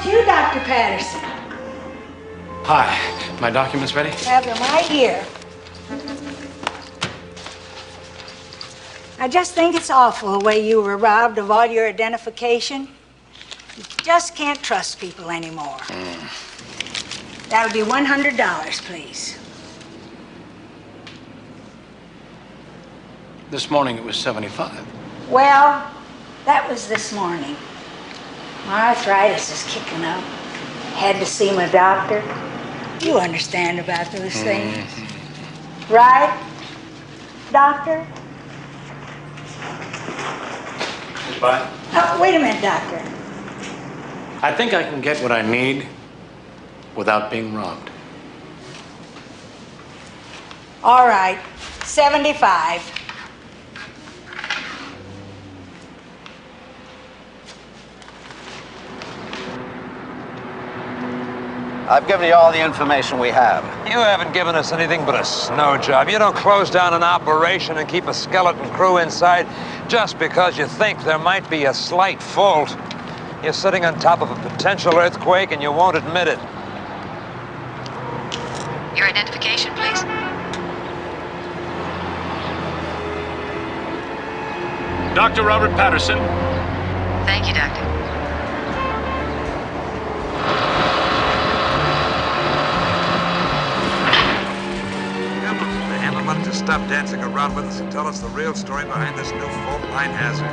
you, Dr. Patterson. Hi. My documents ready? Have them right here. I just think it's awful the way you were robbed of all your identification. You just can't trust people anymore. That'll be $100, please. This morning it was 75. Well, that was this morning. My arthritis is kicking up. Had to see my doctor. You understand about those things. Right, doctor? Goodbye. Oh, wait a minute, doctor. I think I can get what I need without being robbed. All right, 75. I've given you all the information we have. You haven't given us anything but a snow job. You don't close down an operation and keep a skeleton crew inside just because you think there might be a slight fault. You're sitting on top of a potential earthquake and you won't admit it. Your identification, please. Dr. Robert Patterson. Thank you, Doctor. Come on, Mr. Hammond, why don't you stop dancing around with us and tell us the real story behind this new fault line hazard?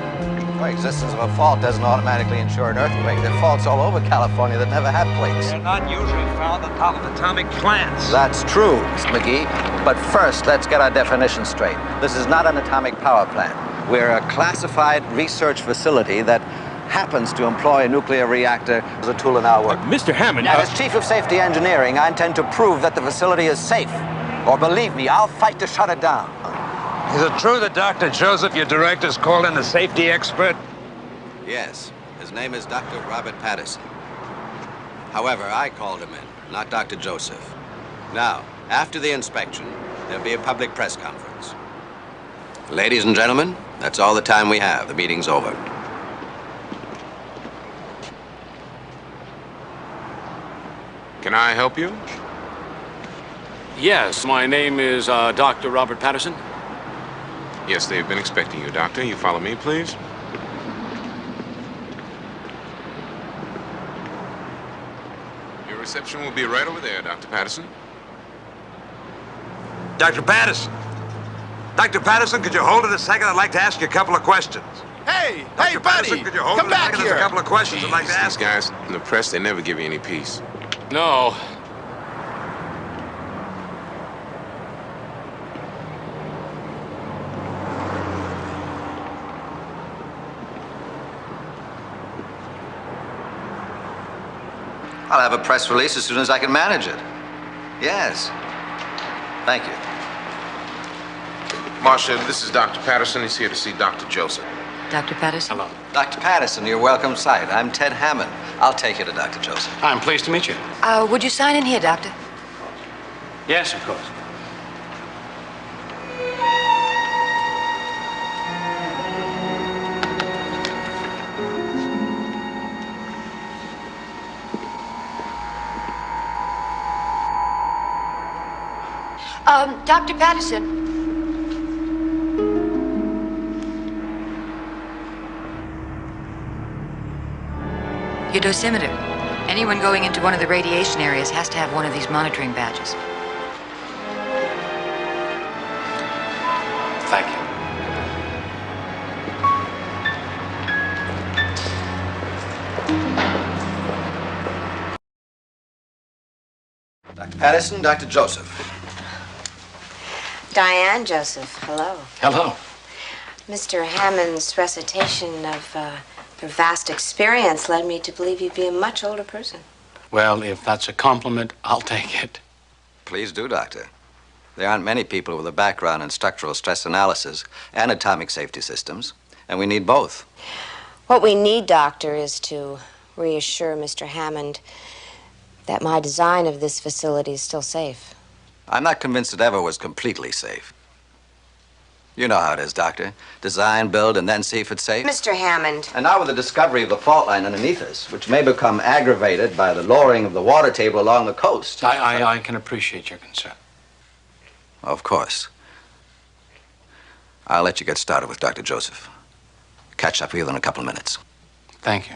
The existence of a fault doesn't automatically ensure an earthquake. There are faults all over California that never have quakes. They're not usually found on top of atomic plants. That's true, Mr. McGee. But first, let's get our definition straight. This is not an atomic power plant. We're a classified research facility that happens to employ a nuclear reactor as a tool in our work. Mr. Hammond... As Chief of Safety Engineering, I intend to prove that the facility is safe. Or believe me, I'll fight to shut it down. Is it true that Dr. Joseph, your director's called in a safety expert? Yes. His name is Dr. Robert Patterson. However, I called him in, not Dr. Joseph. Now, after the inspection, there'll be a public press conference. Ladies and gentlemen, that's all the time we have. The meeting's over. Can I help you? Yes, my name is Dr. Robert Patterson. Yes, they've been expecting you, Doctor. You follow me, please. Your reception will be right over there, Dr. Patterson. Dr. Patterson! Dr. Patterson, could you hold it a second? I'd like to ask you a couple of questions. Hey, Dr. hey, Patterson, buddy! could you hold Come it a back second? here! There's a couple of questions I'd like to These ask. guys in the press, they never give you any peace. No. I'll have a press release as soon as I can manage it. Yes. Thank you. Marcia, this is Dr. Patterson. He's here to see Dr. Joseph. Dr. Patterson? Hello. Dr. Patterson, you're welcome sight. I'm Ted Hammond. I'll take you to Dr. Joseph. I'm pleased to meet you. Would you sign in here, Doctor? Yes, of course. Dr. Patterson. Your dosimeter. Anyone going into one of the radiation areas has to have one of these monitoring badges. Thank you. Dr. Patterson, Dr. Joseph. Diane Joseph, hello. Hello. Mr. Hammond's recitation of your vast experience led me to believe you'd be a much older person. Well, if that's a compliment, I'll take it. Please do, Doctor. There aren't many people with a background in structural stress analysis and atomic safety systems, and we need both. What we need, Doctor, is to reassure Mr. Hammond that my design of this facility is still safe. I'm not convinced it ever was completely safe. You know how it is, Doctor. Design, build, and then see if it's safe. Mr. Hammond. And now with the discovery of the fault line underneath us, which may become aggravated by the lowering of the water table along the coast. I can appreciate your concern. Of course. I'll let you get started with Dr. Joseph. Catch up with you in a couple of minutes. Thank you.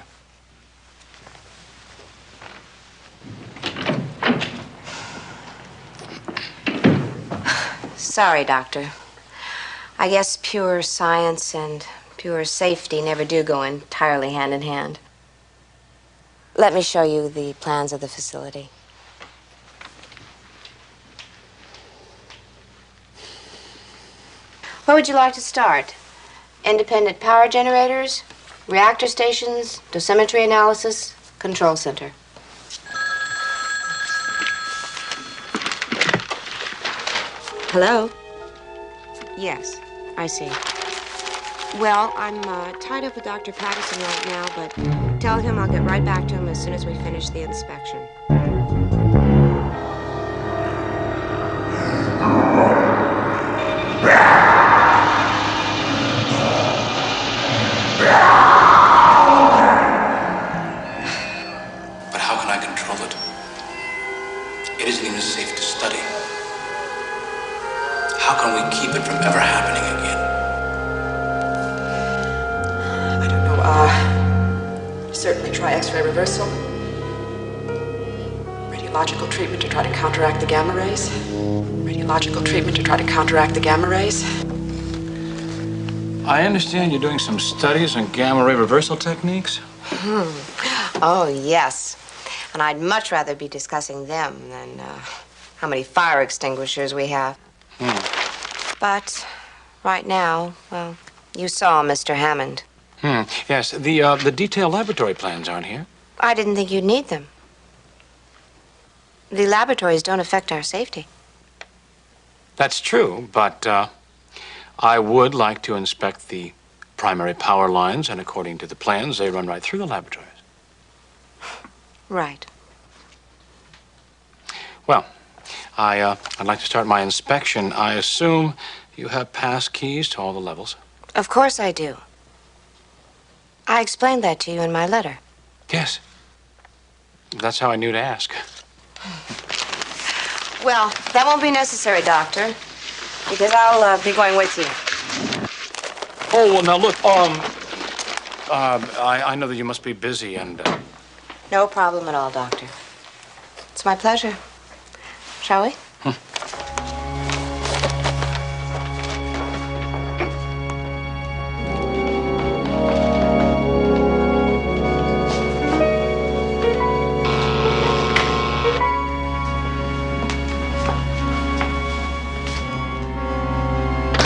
Sorry, Doctor. I guess pure science and pure safety never do go entirely hand in hand. Let me show you the plans of the facility. Where would you like to start? Independent power generators, reactor stations, dosimetry analysis, control center. Hello? Yes, I see. Well, I'm tied up with Dr. Patterson right now, but tell him I'll get right back to him as soon as we finish the inspection. But how can I control it? It isn't even safe to study. How can we keep it from ever happening again? I don't know. Certainly try X-ray reversal. Radiological treatment to try to counteract the gamma rays. Radiological treatment to try to counteract the gamma rays. I understand you're doing some studies on gamma ray reversal techniques. Oh, yes. And I'd much rather be discussing them than how many fire extinguishers we have. But right now, well, you saw Mr. Hammond. Yes, the detailed laboratory plans aren't here. I didn't think you'd need them. The laboratories don't affect our safety. That's true, but I would like to inspect the primary power lines, and according to the plans, they run right through the laboratories. Right. Well, I'd like to start my inspection. I assume you have pass keys to all the levels. Of course I do. I explained that to you in my letter. Yes. That's how I knew to ask. Well, that won't be necessary, Doctor, because I'll be going with you. Oh, well, now, look, I know that you must be busy, and... No problem at all, Doctor. It's my pleasure. Shall we?